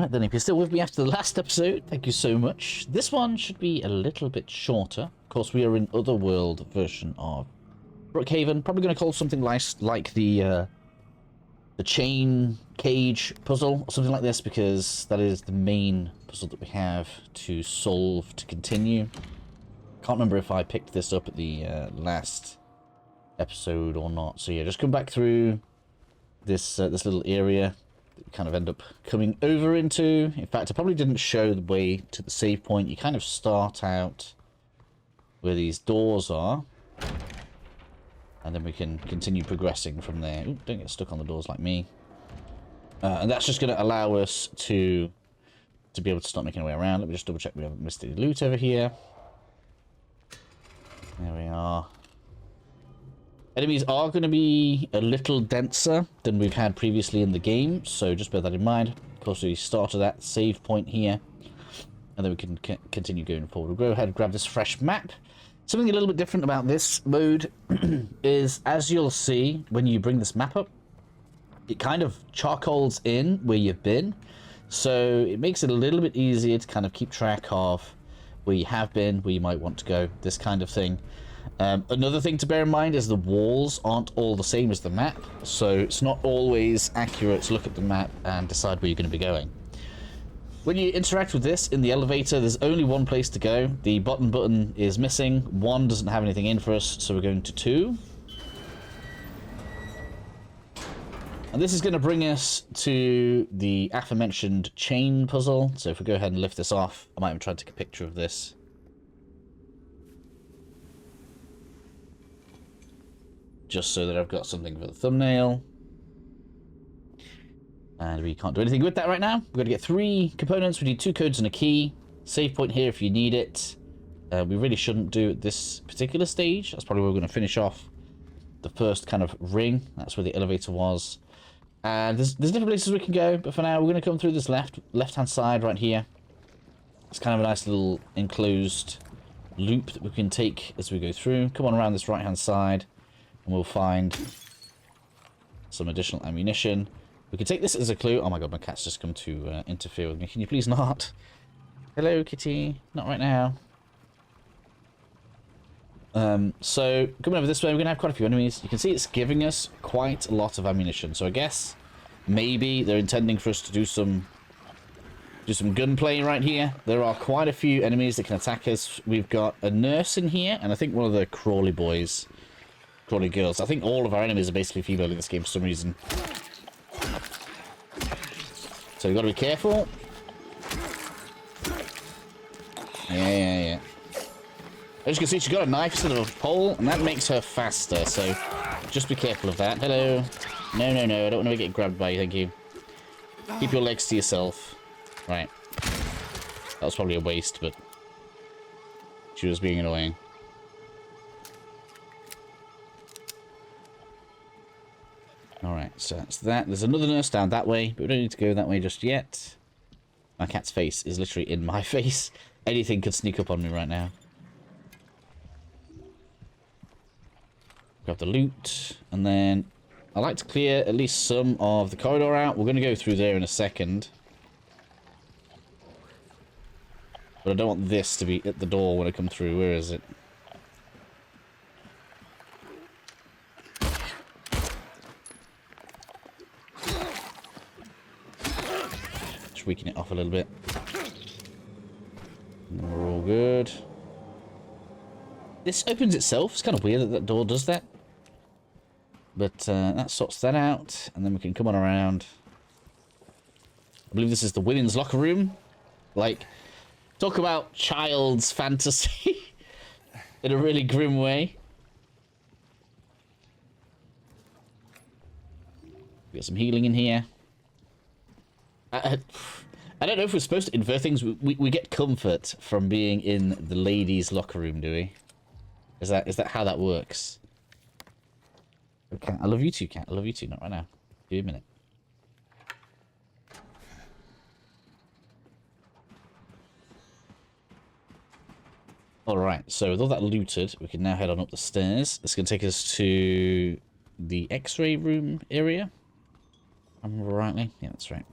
Alright then, if you're still with me after the last episode, thank you so much. This one should be a little bit shorter. Of course, we are in Otherworld version of Brookhaven. Probably going to call something like the chain cage puzzle, or something like this, because that is the main puzzle that we have to solve to continue. Can't remember if I picked this up at the last episode or not. So yeah, just come back through this this little area that we kind of end up coming over into. In fact, I probably didn't show the way to the save point. You kind of start out where these doors are, and then we can continue progressing from there. Ooh, don't get stuck on the doors like me. And that's just going to allow us to be able to start making our way around. Let me just double check we haven't missed any loot over here. There we are. Enemies are going to be a little denser than we've had previously in the game, so just bear that in mind. Of course, we start at that save point here, and then we can continue going forward. We'll go ahead and grab this fresh map. Something a little bit different about this mode is, as you'll see when you bring this map up, it kind of charcoals in where you've been, so it makes it a little bit easier to kind of keep track of where you have been, where you might want to go, this kind of thing. Another thing to bear in mind is the walls aren't all the same as the map, so it's not always accurate to look at the map and decide where you're going to be going. When you interact with this in the elevator, there's only one place to go. The bottom button is missing. 1 doesn't have anything in for us, so we're going to 2. And this is going to bring us to the aforementioned chain puzzle. So if we go ahead and lift this off, I might even try to take a picture of this. Just so that I've got something for the thumbnail. And we can't do anything with that right now. We've got to get 3 components. We need 2 codes and a key. Save point here if you need it. We really shouldn't do at this particular stage. That's probably where we're going to finish off the first kind of ring. That's where the elevator was. And there's different places we can go, but for now we're going to come through this left-hand side right here. It's kind of a nice little enclosed loop that we can take as we go through. Come on around this right-hand side, and we'll find some additional ammunition. We can take this as a clue. Oh my god, my cat's just come to interfere with me. Can you please not? Hello, kitty. Not right now. So, coming over this way, we're going to have quite a few enemies. You can see it's giving us quite a lot of ammunition. So I guess maybe they're intending for us to do some gunplay right here. There are quite a few enemies that can attack us. We've got a nurse in here, and I think one of the crawly boys. Crawly girls. I think all of our enemies are basically female in this game for some reason. So we've got to be careful. Yeah. As you can see, she's got a knife instead of a pole, and that makes her faster, so just be careful of that. Hello. No, I don't want to get grabbed by you, thank you. Keep your legs to yourself. Right. That was probably a waste, but she was being annoying. Alright, so that's that. There's another nurse down that way, but we don't need to go that way just yet. My cat's face is literally in my face. Anything could sneak up on me right now. Grab the loot, and then I like to clear at least some of the corridor out. We're going to go through there in a second. But I don't want this to be at the door when I come through. Where is it? Just weaken it off a little bit. And we're all good. This opens itself. It's kind of weird that that door does that. But that sorts that out. And then we can come on around. I believe this is the women's locker room. Like, talk about child's fantasy in a really grim way. We got some healing in here. I don't know if we're supposed to infer things. We get comfort from being in the ladies' locker room, do we? Is that how that works? Okay, I love you too, cat. I love you too. Not right now. Give me a minute. Alright, so with all that looted, we can now head on up the stairs. This is going to take us to the X-ray room area. Am I rightly? Yeah, that's right.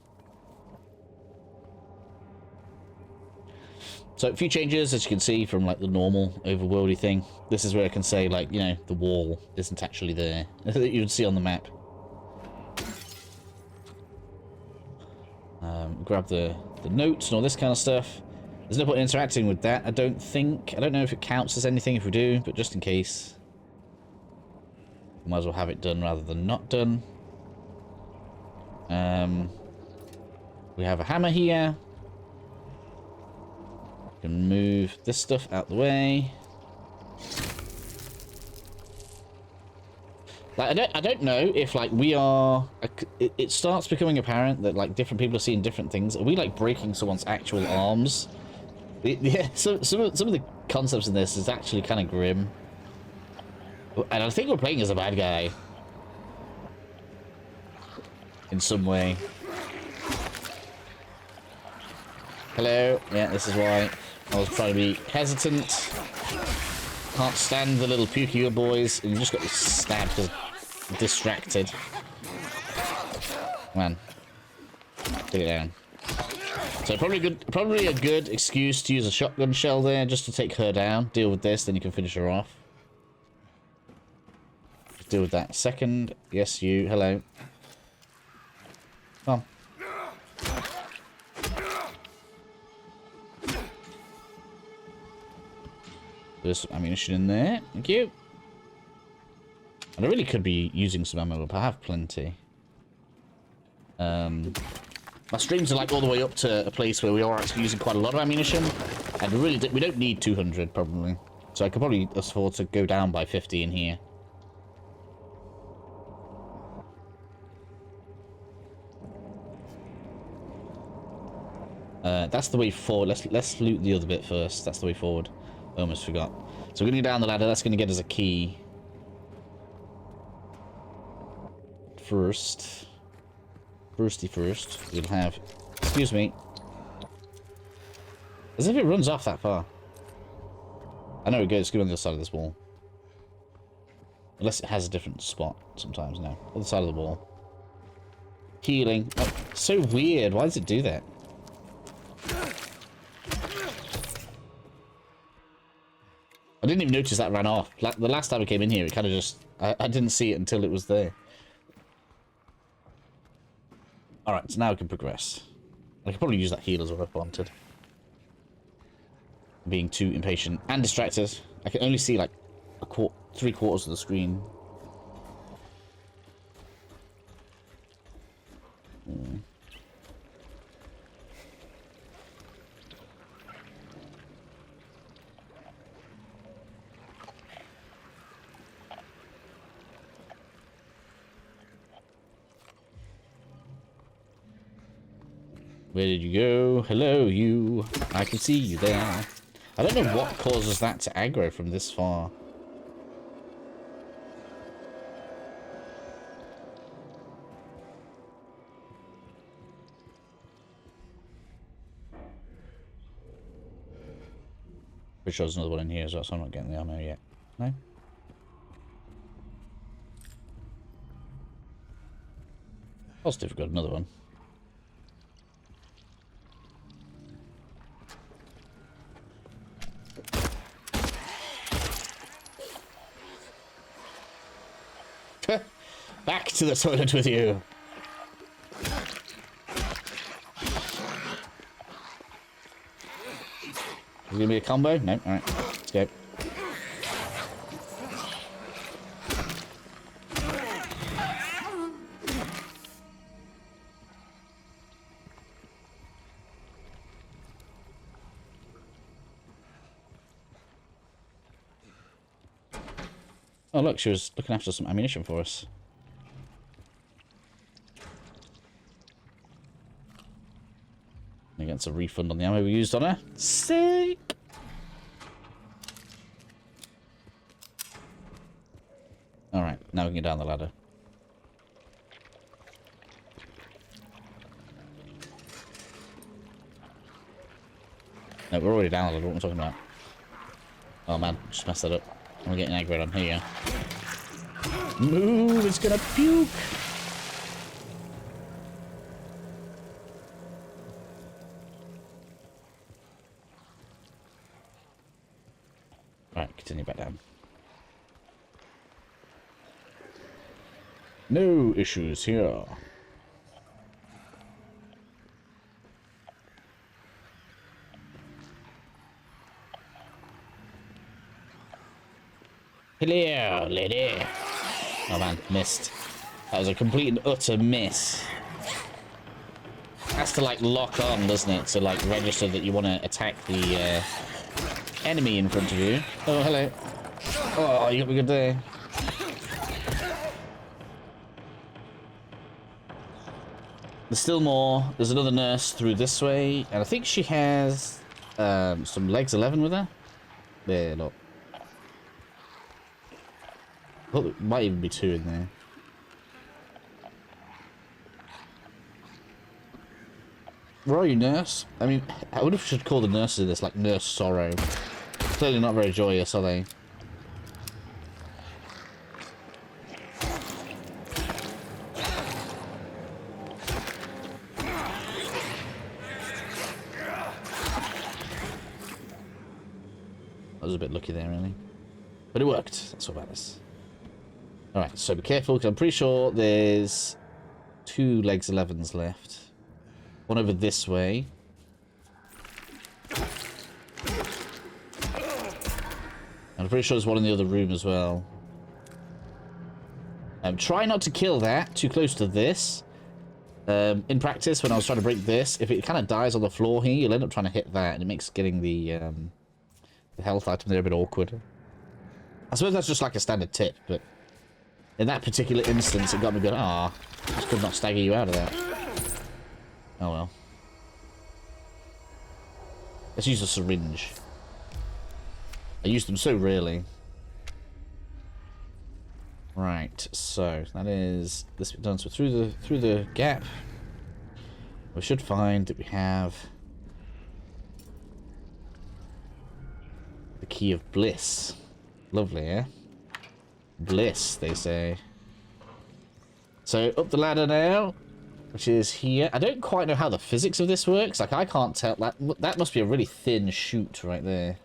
So a few changes, as you can see, from like the normal overworldy thing. This is where I can say, like, you know, the wall isn't actually there that you would see on the map. Grab the notes and all this kind of stuff. There's no point in interacting with that, I don't think. I don't know if it counts as anything if we do, but just in case. Might as well have it done rather than not done. We have a hammer here. We can move this stuff out the way. Like, I don't know if, like, we are... It starts becoming apparent that, like, different people are seeing different things. Are we, like, breaking someone's actual arms? Yeah, some of the concepts in this is actually kind of grim. And I think we're playing as a bad guy. In some way. Hello? Yeah, this is why I was trying to be hesitant. Can't stand the little pukey boys. And you just got stabbed because distracted. Man. Get it down. So probably a good excuse to use a shotgun shell there just to take her down. Deal with this, then you can finish her off. Deal with that second. Yes, you. Hello. Come on. There's some ammunition in there. Thank you. And I really could be using some ammo, but I have plenty. My streams are like all the way up to a place where we are actually using quite a lot of ammunition, and we don't need 200 probably. So I could probably afford to go down by 50 in here. That's the way forward. Let's loot the other bit first. That's the way forward. I almost forgot. So we're going to go down the ladder. That's going to get us a key. First. First. We'll have... Excuse me. As if it runs off that far. I know it goes. It's good on the other side of this wall. Unless it has a different spot sometimes. No. Other side of the wall. Healing. Oh, so weird. Why does it do that? I didn't even notice that ran off. The last time I came in here, it kind of just... I didn't see it until it was there. Alright, so now we can progress. I could probably use that heal as well if I wanted. Being too impatient and distracted. I can only see like 3/4 of the screen. Where did you go? Hello, you. I can see you there. I don't know what causes that to aggro from this far. Pretty sure there's another one in here as well, so I'm not getting the ammo yet. No? Positive, got another one. Back to the toilet with you. Is it gonna be a combo? No. Alright, let's go. Oh look, she was looking after some ammunition for us. Against a refund on the ammo we used on her. Sick! Alright, now we can get down the ladder. No, we're already down the ladder. What am I talking about? Oh man, just messed that up. I'm getting aggroed on here. Move! It's gonna puke! Alright, continue back down. No issues here. Hello, lady. Oh man, missed. That was a complete and utter miss. Has to like lock on, doesn't it, to like register that you want to attack the enemy in front of you. Oh, hello. Oh, you got me good there. There's still more. There's another nurse through this way, and I think she has some legs 11 with her. There, look. Oh, there might even be 2 in there. Where are you, nurse? I mean, I wonder if we should call the nurses this, like, Nurse Sorrow. Clearly not very joyous, are they? I was a bit lucky there, really. But it worked. That's what matters. Alright, so be careful, because I'm pretty sure there's 2 legs 11s left. One over this way. And I'm pretty sure there's one in the other room as well. Try not to kill that too close to this. In practice, when I was trying to break this, if it kind of dies on the floor here, you'll end up trying to hit that, and it makes getting the health item there a bit awkward. I suppose that's just like a standard tip, but in that particular instance, it got me going, ah, just could not stagger you out of that. Oh well. Let's use a syringe. I use them so rarely. Right, so that is this bit done. So through the gap, we should find that we have the key of bliss. Lovely, eh? Bliss, they say. So up the ladder now, which is here. I don't quite know how the physics of this works. Like, I can't tell. That must be a really thin chute right there.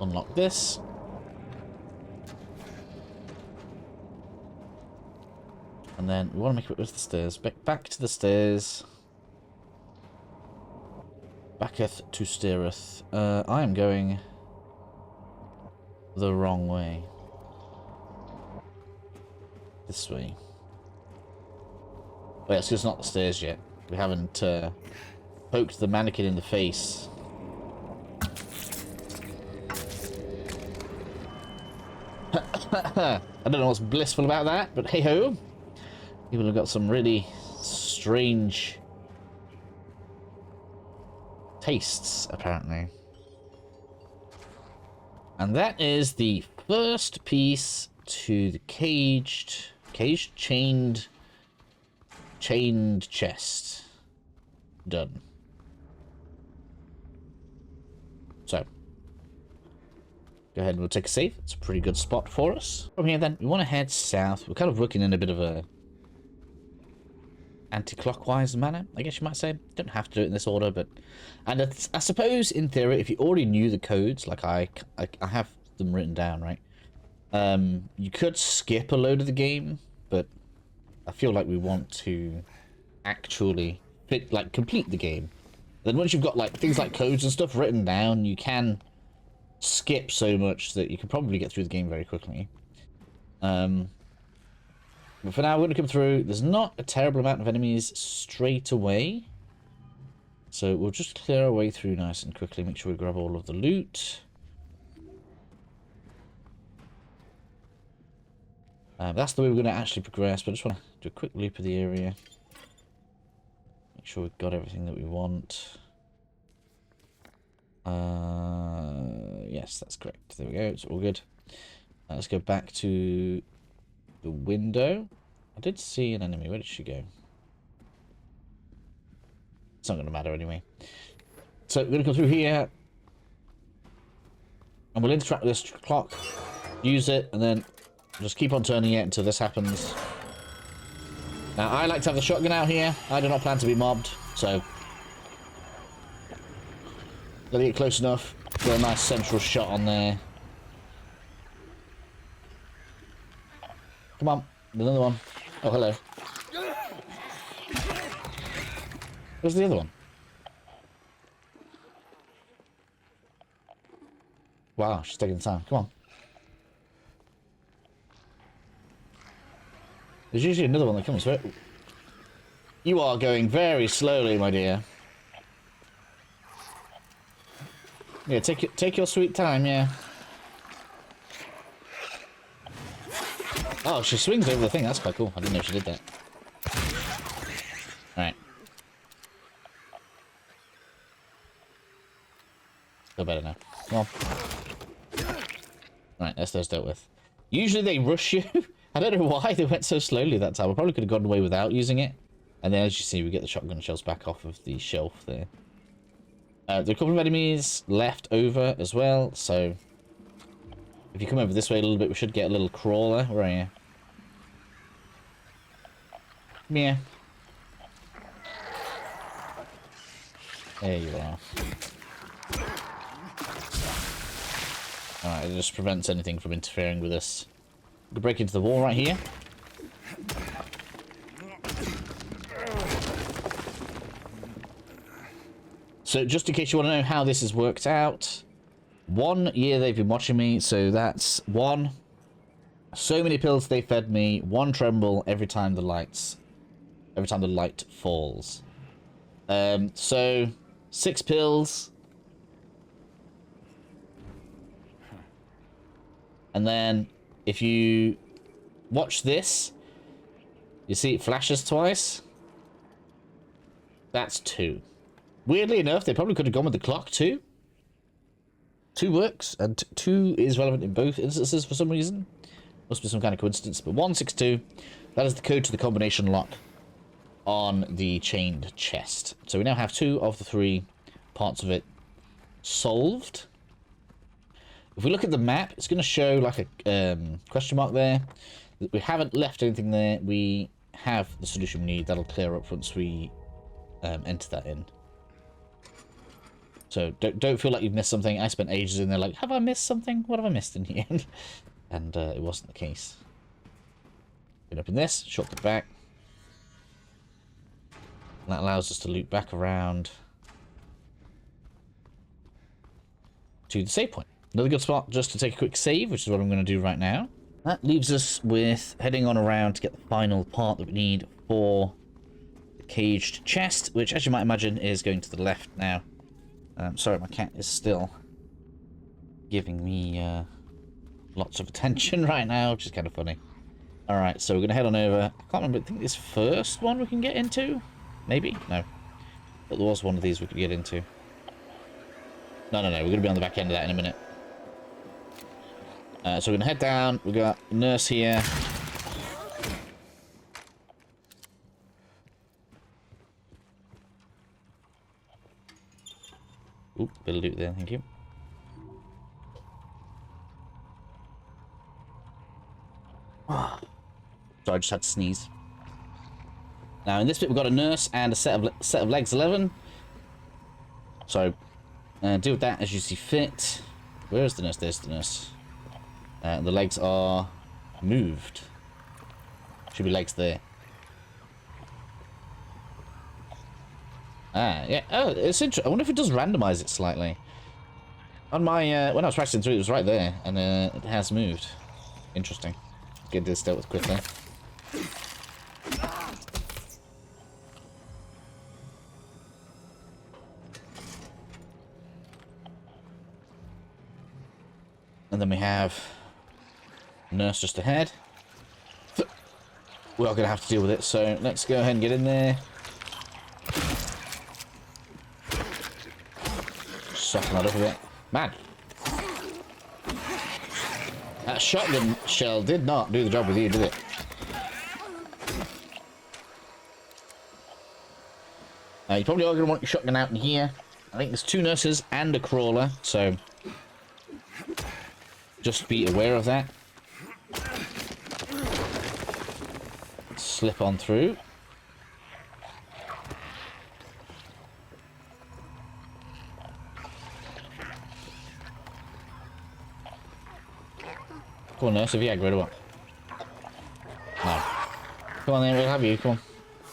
Unlock this. And then we want to make it with the stairs. Back to the stairs. Backeth to steereth. I am going the wrong way. This way. Oh, yeah, so it's not the stairs yet. We haven't poked the mannequin in the face. I don't know what's blissful about that, but hey ho. People have got some really strange tastes, apparently. And that is the first piece to the chained chest. Done. So, go ahead and we'll take a save. It's a pretty good spot for us. From here then, we want to head south. We're kind of working in a bit of a anti-clockwise manner, I guess you might say. Don't have to do it in this order, but... And I suppose, in theory, if you already knew the codes, like I have them written down, right? You could skip a load of the game, but I feel like we want to actually complete the game. Then once you've got like things like codes and stuff written down, you can skip so much that you can probably get through the game very quickly. But for now, we're going to come through. There's not a terrible amount of enemies straight away. So we'll just clear our way through nice and quickly. Make sure we grab all of the loot. That's the way we're going to actually progress. But I just want to do a quick loop of the area. Make sure we've got everything that we want. Yes, that's correct. There we go. It's all good. Let's go back to the window. I did see an enemy. Where did she go? It's not going to matter anyway. So we're going to go through here. And we'll interact with this clock, use it, and then just keep on turning it until this happens. Now, I like to have the shotgun out here. I do not plan to be mobbed, so... Gotta get close enough. Get a nice central shot on there. Come on, another one. Oh, hello. Where's the other one? Wow, she's taking time. Come on. There's usually another one that comes. Where... You are going very slowly, my dear. Yeah, take your sweet time, yeah. Oh, she swings over the thing. That's quite cool. I didn't know she did that. Alright. Feel better now. Come on. Right, that's those dealt with. Usually they rush you. I don't know why they went so slowly that time. I probably could have gotten away without using it. And then, as you see, we get the shotgun shells back off of the shelf there. There are a couple of enemies left over as well, so... If you come over this way a little bit, we should get a little crawler. Where are you? Come here. There you are. Alright, it just prevents anything from interfering with us. We can break into the wall right here. So, just in case you want to know how this has worked out, 1 year they've been watching me, so that's 1. So many pills they fed me, 1 tremble every time the light falls. So 6 pills. And then if you watch this, you see it flashes twice. That's 2. Weirdly enough, they probably could have gone with the clock too. 2 works, and 2 is relevant in both instances for some reason. Must be some kind of coincidence, but 162, that is the code to the combination lock on the chained chest. So we now have 2 of the 3 parts of it solved. If we look at the map, it's going to show like a question mark there. We haven't left anything there. We have the solution we need. That'll clear up once we enter that in. So don't feel like you've missed something. I spent ages in there like, have I missed something? What have I missed in here? And it wasn't the case. Get up in this, shortcut back. And that allows us to loop back around to the save point. Another good spot just to take a quick save, which is what I'm going to do right now. That leaves us with heading on around to get the final part that we need for the caged chest, which, as you might imagine, is going to the left now. Sorry, my cat is still giving me lots of attention right now, which is kind of funny. Alright, so we're going to head on over. I can't remember, I think this first one we can get into? Maybe? No. But there was one of these we could get into. No, we're going to be on the back end of that in a minute. So we're going to head down. We've got nurse here. Oop, bit of loot there, thank you. So I just had to sneeze. Now in this bit we've got a nurse and a set of legs 11. So deal with that as you see fit. Where is the nurse? There's the nurse. The legs are moved. Should be legs there. Ah, yeah. Oh, it's interesting. I wonder if it does randomize it slightly. On my when I was practicing through, it was right there, and it has moved. Interesting. Get this dealt with quickly. And then we have nurse just ahead. We are going to have to deal with it, so let's go ahead and get in there. Soften that up a bit. Man! That shotgun shell did not do the job with you, did it? You probably are going to want your shotgun out in here. I think there's 2 nurses and a crawler, so... Just be aware of that. Slip on through. Come on, nurse, have you aggroed or what? No. Come on then, we'll have you, come on.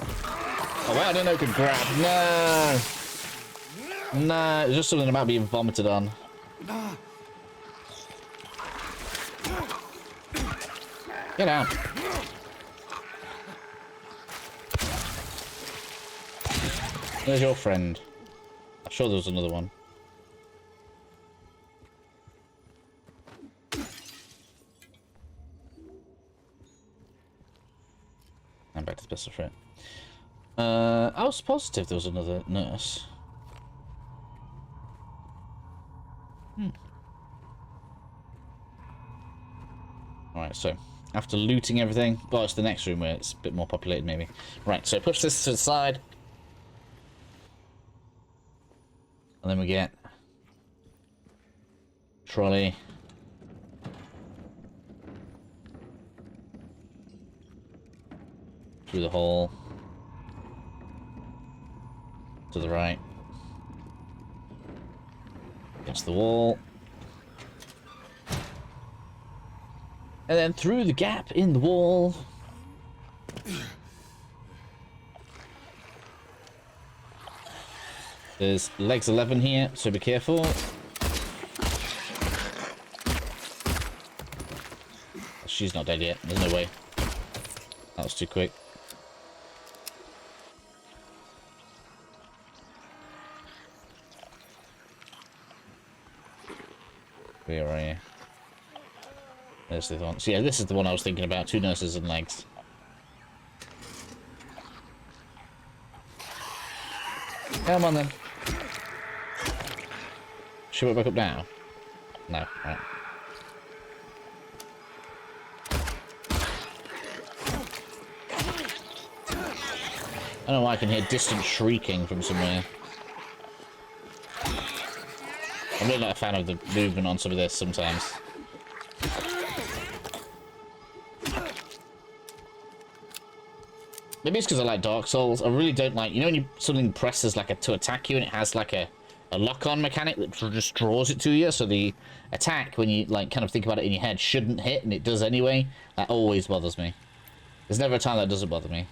Oh, wait, I didn't know it could grab. No! No, it's just something about being vomited on. Get out. There's your friend. I'm sure there was another one. I'm back to the pistol for it. I was positive there was another nurse. Alright, so after looting everything, well, it's the next room where it's a bit more populated, maybe. Right, so push this to the side. And then we get trolley. Through the hole. To the right. Against the wall. And then through the gap in the wall. There's legs 11 here, so be careful. She's not dead yet. There's no way. That was too quick. Where are you? There's the one. So yeah, this is the one I was thinking about. 2 nurses and legs. Come on then. Should we back up now? No. Right. I don't know why I can hear distant shrieking from somewhere. I'm really not a fan of the movement on some of this sometimes. Maybe it's because I like Dark Souls. I really don't like... You know when something presses like to attack you and it has like a lock-on mechanic that just draws it to you? So the attack, when you like kind of think about it in your head, shouldn't hit and it does anyway. That always bothers me. There's never a time that doesn't bother me.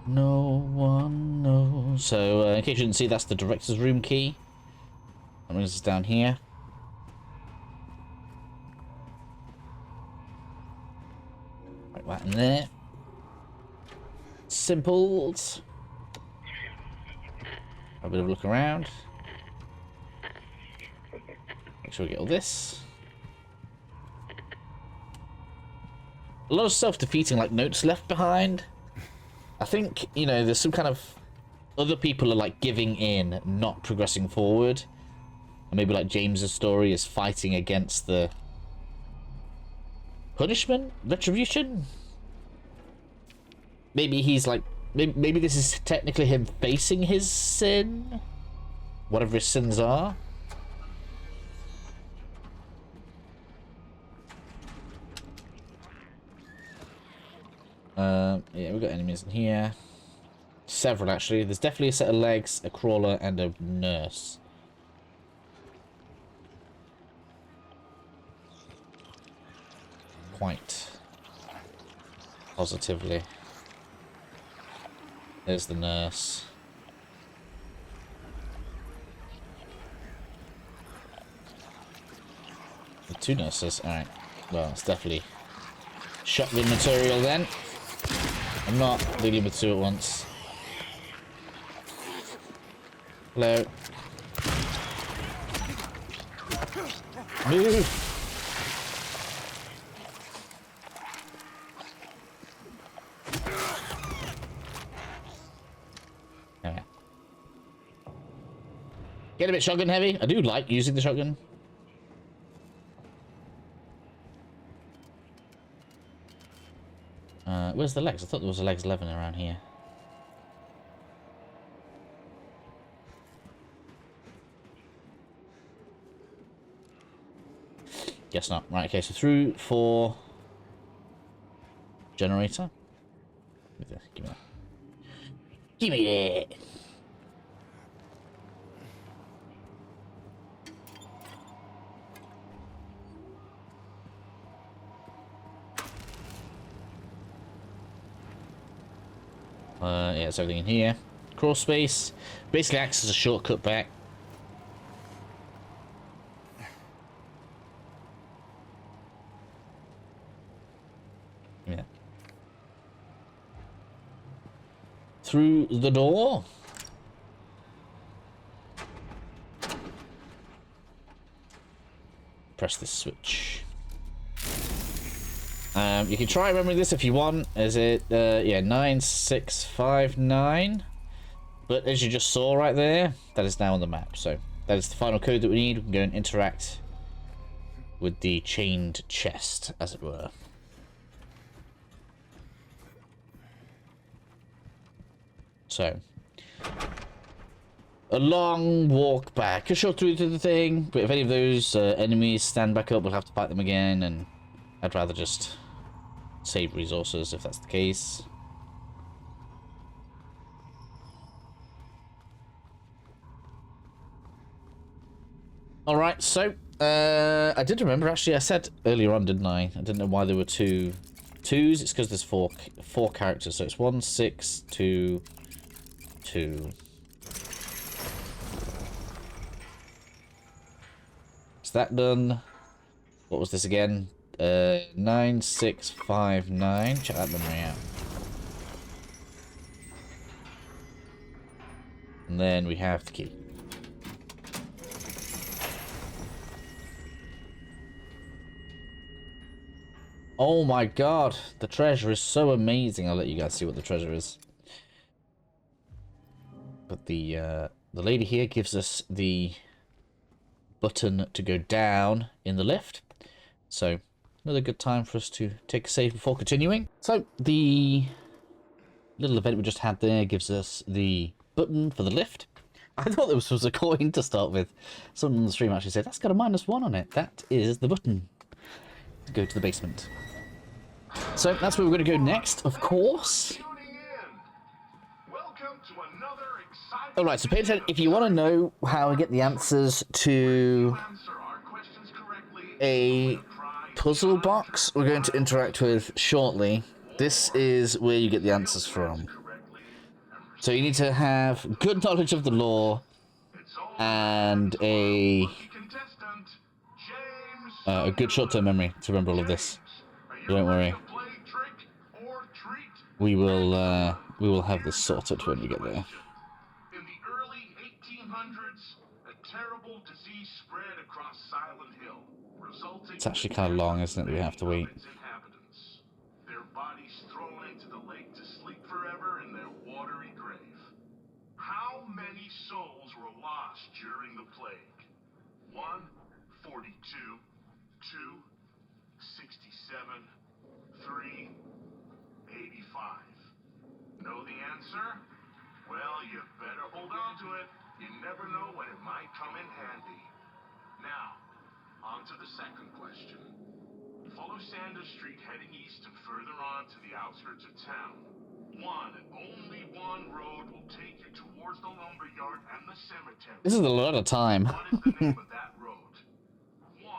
No one knows. So, in case you didn't see, that's the director's room key. That brings us down here. Right, that in there. Simples. Have a bit of a look around. Make sure we get all this. A lot of self-defeating, like, notes left behind. I think, you know, there's some kind of... Other people are, like, giving in, not progressing forward. And maybe, like, James's story is fighting against the... punishment? Retribution? Maybe he's, like... Maybe this is technically him facing his sin? Whatever his sins are? Yeah, we've got enemies in here. Several, actually. There's definitely a set of legs, a crawler, and a nurse. Quite positively. There's the nurse. The 2 nurses. Alright. Well, it's definitely shotgun material then. I'm not dealing with 2 at once. Hello. Move! Okay. Get a bit shotgun heavy. I do like using the shotgun. Where's the legs? I thought there was a legs 11 around here. Guess not. Right, okay, so through for generator. Give me that. Give me that! Yeah, it's everything in here. Crawl space. Basically acts as a shortcut back. Yeah. Through the door. Press this switch. You can try remembering this if you want. Is it, yeah, 9659? But as you just saw right there, that is now on the map. So that is the final code that we need. We can go and interact with the chained chest, as it were. So, a long walk back. A short through to the thing, but if any of those enemies stand back up, we'll have to fight them again, and I'd rather just save resources if that's the case. Alright, so, I did remember, actually, I said earlier on, didn't I? I didn't know why there were two twos. It's because there's four characters, so it's 1, 6, 2, 2. Is that done? What was this again? 9659. Check that memory out. And then we have the key. Oh my god, the treasure is so amazing. I'll let you guys see what the treasure is. But the lady here gives us the button to go down in the lift. So, another good time for us to take a save before continuing. So, the little event we just had there gives us the button for the lift. I thought this was a coin to start with. Someone on the stream actually said, that's got a -1 on it. That is the button to go to the basement. So, that's where we're going to go next, of course. Alright, so pay attention. If you want to know how to get the answers to a puzzle box we're going to interact with shortly, this is where you get the answers from. So you need to have good knowledge of the lore and a good short-term memory to remember all of this. Don't worry. We will have this sorted when we get there. In the early 1800s, a terrible disease spread across Silent Hill, resulting It's actually kind of long, isn't it, that we have to wait. inhabitants. Their bodies thrown into the lake to sleep forever in their watery grave. How many souls were lost during the plague? 1, 42, 2, 67, 3, 85. Know the answer? Well, you better hold on to it. You never know when it might come in handy. Now, on to the second question. Follow Sanders Street heading east and further on to the outskirts of town. One and only one road will take you towards the lumberyard and the cemetery. This is a lot of time. What is the name of that road? 1,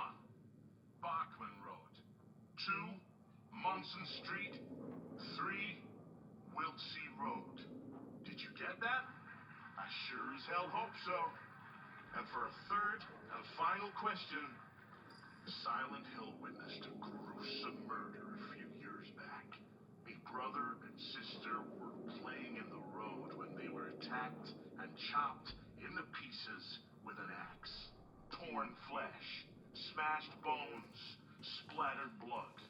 Bachman Road. 2, Munson Street. 3, Wiltsea Road. Did you get that? I sure as hell hope so. And for a third and final question, Silent Hill witnessed a gruesome murder a few years back. A brother and sister were playing in the road when they were attacked and chopped into pieces with an axe. Torn flesh, smashed bones, splattered blood.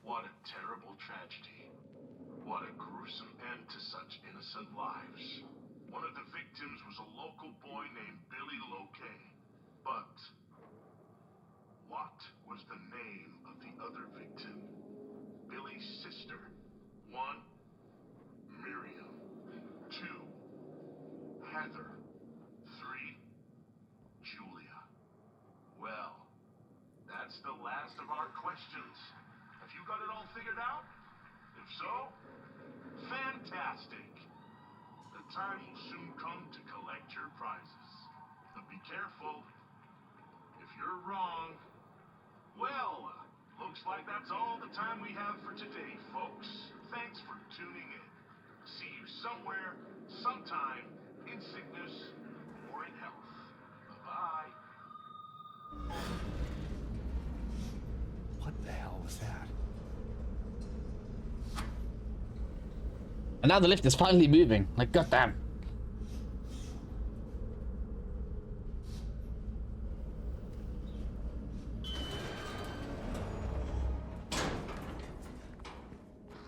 What a terrible tragedy. What a gruesome end to such innocent lives. One of the victims was a local boy named Billy Locay. But what was the name of the other victim? Billy's sister. 1, Miriam. 2, Heather. 3, Julia. Well, that's the last of our questions. Have you got it all figured out? If so, fantastic. The time will soon come to collect your prizes. But be careful. If you're wrong, well, looks like that's all the time we have for today, folks. Thanks for tuning in. See you somewhere, sometime, in sickness or in health. Bye-bye. What the hell was that? And now the lift is finally moving. Like, goddamn.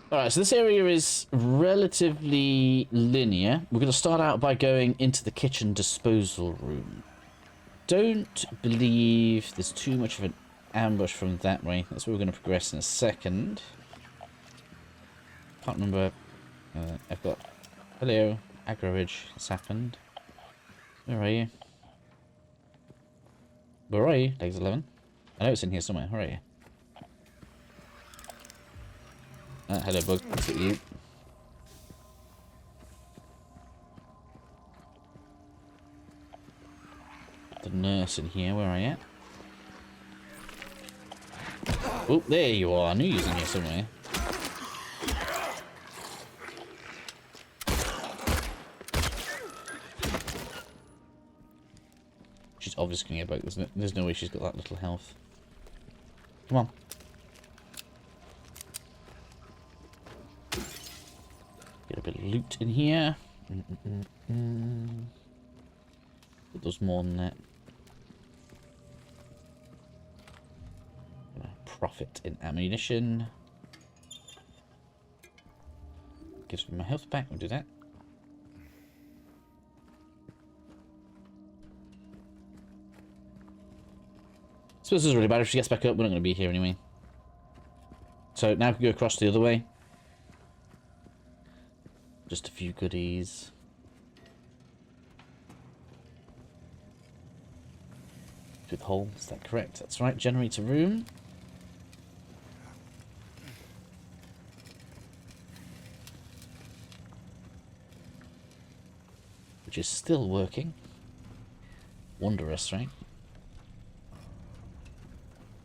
Alright, so this area is relatively linear. We're going to start out by going into the kitchen disposal room. Don't believe there's too much of an ambush from that way. That's where we're going to progress in a second. Can't remember. I've got... Hello, Agrovage. What's happened? Where are you? Where are you? Legs 11. I know it's in here somewhere. Where are you? Hello, bug. Look at you. The nurse in here. Where are you? Oh, there you are. I knew you was in here somewhere. She's obviously going to get back. There's no way she's got that little health. Come on. Get a bit of loot in here. But there's more than that. Gonna profit in ammunition. Gives me my health back. We'll do that. I suppose this is really bad. If she gets back up, we're not going to be here anyway. So now we can go across the other way. Just a few goodies. With hole, is that correct? That's right, generator room. Which is still working. Wondrous, right?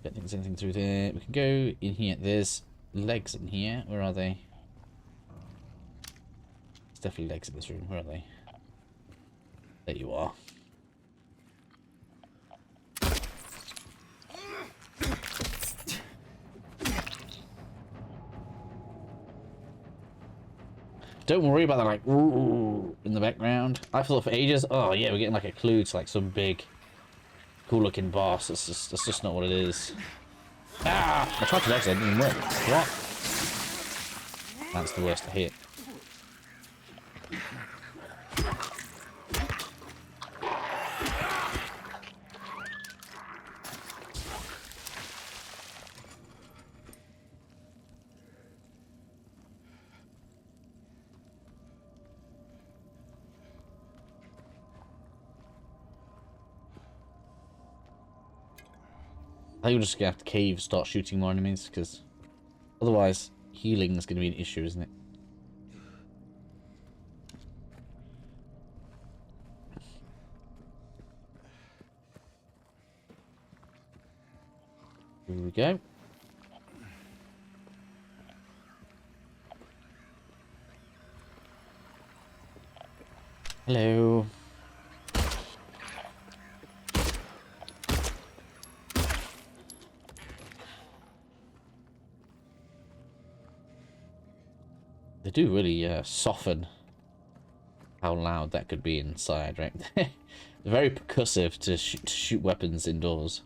Don't think there's anything through there. We can go in here. There's legs in here. Where are they? There's definitely legs in this room. Where are they? There you are. Don't worry about that, like, ooh, in the background. I thought for ages, oh yeah, we're getting like a clue to like some big, cool-looking boss. That's just not what it is. Ah! I tried to exit, it didn't work. What? That's the worst to hit. I think we're just gonna have to cave, start shooting more enemies, because otherwise healing is gonna be an issue, isn't it? Here we go. Hello. They do really soften how loud that could be inside, right? They're very percussive to shoot weapons indoors.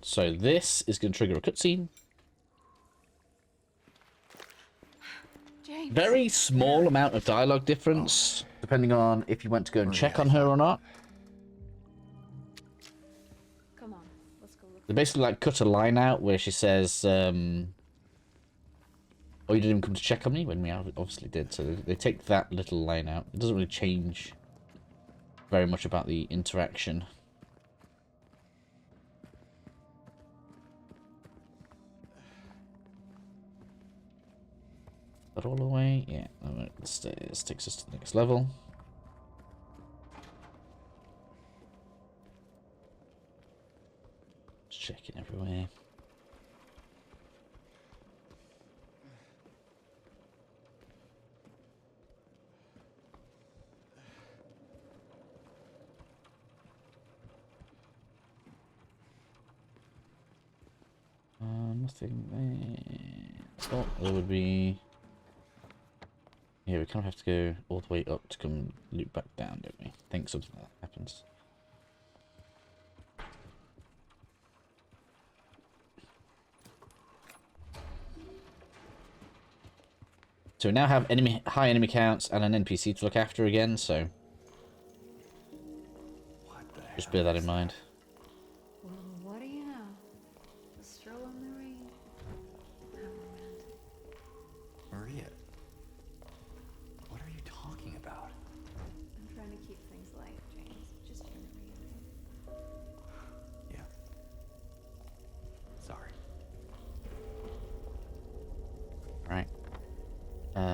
so this is going to trigger a cutscene. James. Very small amount of dialogue difference, depending on if you went to go and check on her or not. Come on, let's go look. They basically like cut a line out where she says, "Oh, you didn't even come to check on me," when we obviously did. So they take that little line out. It doesn't really change very much about the interaction. That all the way? Yeah. Alright, this takes us to the next level. Just checking everywhere. Nothing there. Oh, there would be... Yeah, we kind of have to go all the way up to come loop back down, don't we? I think something like that happens. So we now have high enemy counts and an NPC to look after again, so just bear that in mind. Well, what do you know? A stroll in the rain. How romantic. Maria, what are you talking about? I'm trying to keep things light, James. Just trying to reiterate. Yeah. Sorry. Right.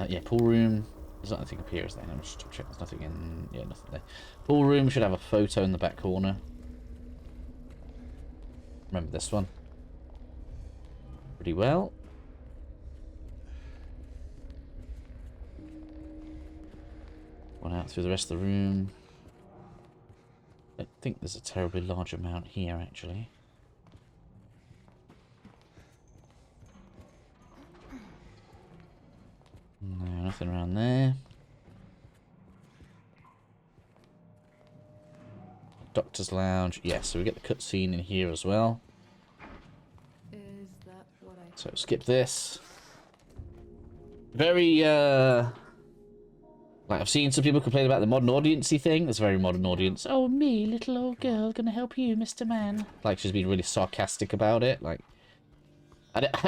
Yeah, pool room. There's nothing up here, is there? No, just check. There's nothing in. Yeah, nothing there. Pool room should have a photo in the back corner. Remember this one pretty well. One out through the rest of the room. I think there's a terribly large amount here, actually. No, nothing around there. Doctor's lounge. Yeah, so we get the cutscene in here as well. Is that what I... So skip this. Very, like I've seen some people complain about the modern audience-y thing. It's a very modern audience. Oh, me, little old girl, gonna help you, Mr. Man. Like, she's been really sarcastic about it. Like,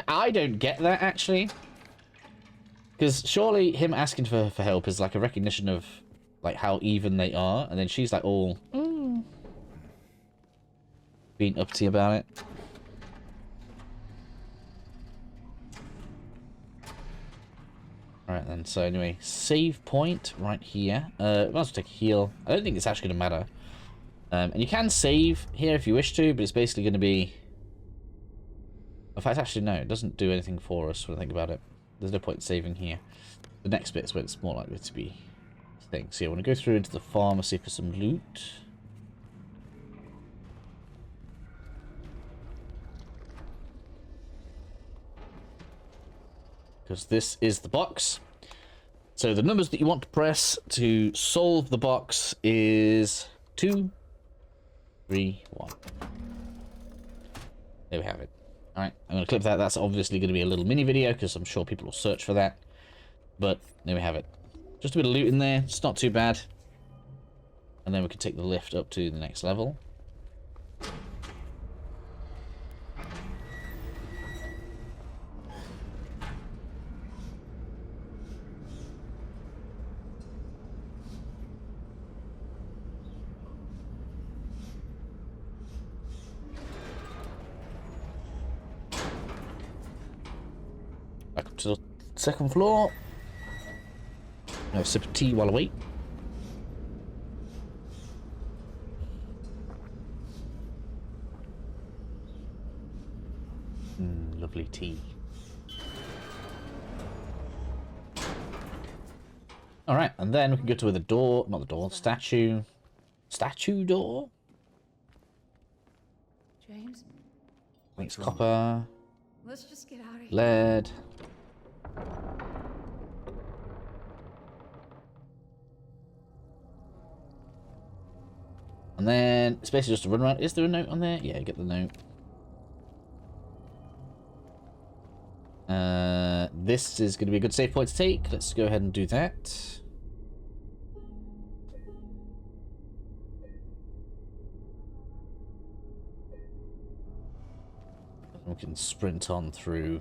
I don't get that, actually. Because surely him asking for help is like a recognition of like how even they are, and then she's like all being uppity about it. Right then, so anyway, save point right here. Might as well take a heal. I don't think it's actually going to matter. And you can save here if you wish to, but it's basically going to be... In fact, actually no, it doesn't do anything for us when I think about it. There's no point in saving here. The next bit is when it's more likely to be a thing. So yeah, I want to go through into the pharmacy for some loot. Because this is the box. So the numbers that you want to press to solve the box is 2, 3, 1. There we have it. Alright, I'm going to clip that. That's obviously going to be a little mini video because I'm sure people will search for that. But there we have it. Just a bit of loot in there. It's not too bad. And then we can take the lift up to the next level. Back up to the second floor. No sip of tea while I wait. Lovely tea. Alright, and then we can go to the door, not the door, statue. Statue door? James, I think it's copper, let's just get out of here. lead. And then it's basically just a run around. Is there a note on there? Yeah, get the note. this is going to be a good save point to take. Let's go ahead and do that. We can sprint on through.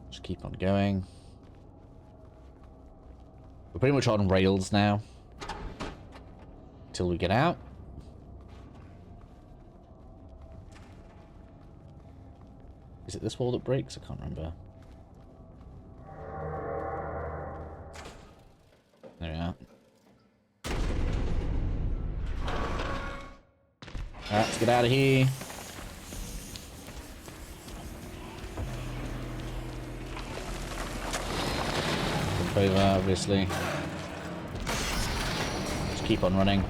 Just keep on going. We're pretty much on rails now. Till we get out. Is it this wall that breaks? I can't remember. There we are. Alright, let's get out of here. Jump over, obviously. Just keep on running.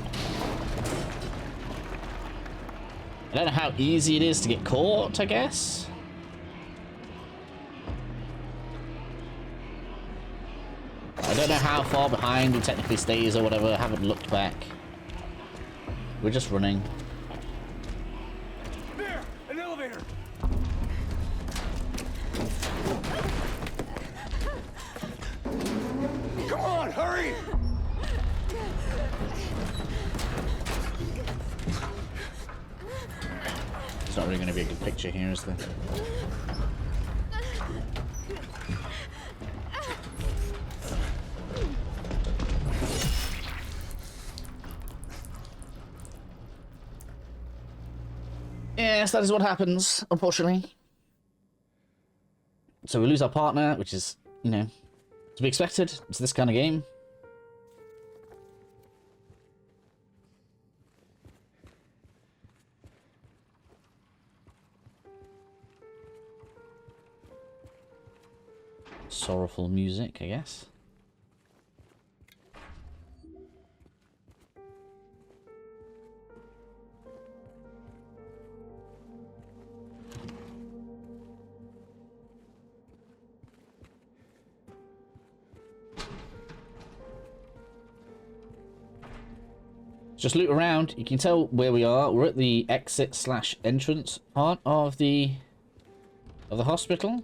I don't know how easy it is to get caught, I guess. I don't know how far behind it technically stays or whatever. I haven't looked back. We're just running. There! An elevator! Come on, hurry! It's not really going to be a good picture here, is there? Yes, that is what happens, unfortunately. So we lose our partner, which is, you know, to be expected. It's this kind of game. Sorrowful music, I guess. Just loot around. You can tell where we are. We're at the exit/entrance part of the hospital.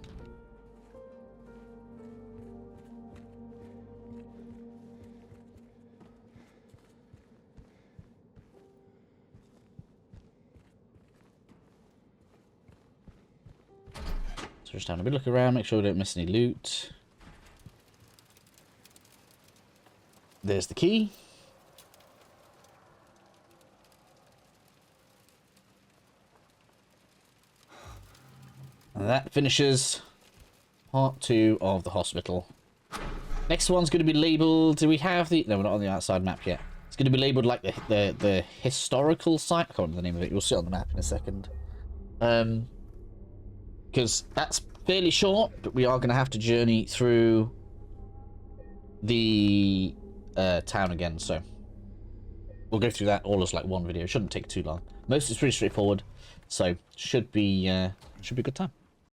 So just having a bit look around, make sure we don't miss any loot. There's the key. And that finishes part 2 of the hospital. Next one's going to be labelled... Do we have the... No, we're not on the outside map yet. It's going to be labelled like the historical site. I can't remember the name of it. You'll see it on the map in a second. Because that's fairly short, but we are going to have to journey through the town again, so we'll go through that all as like one video. It shouldn't take too long. Most is pretty straightforward, so should be a good time.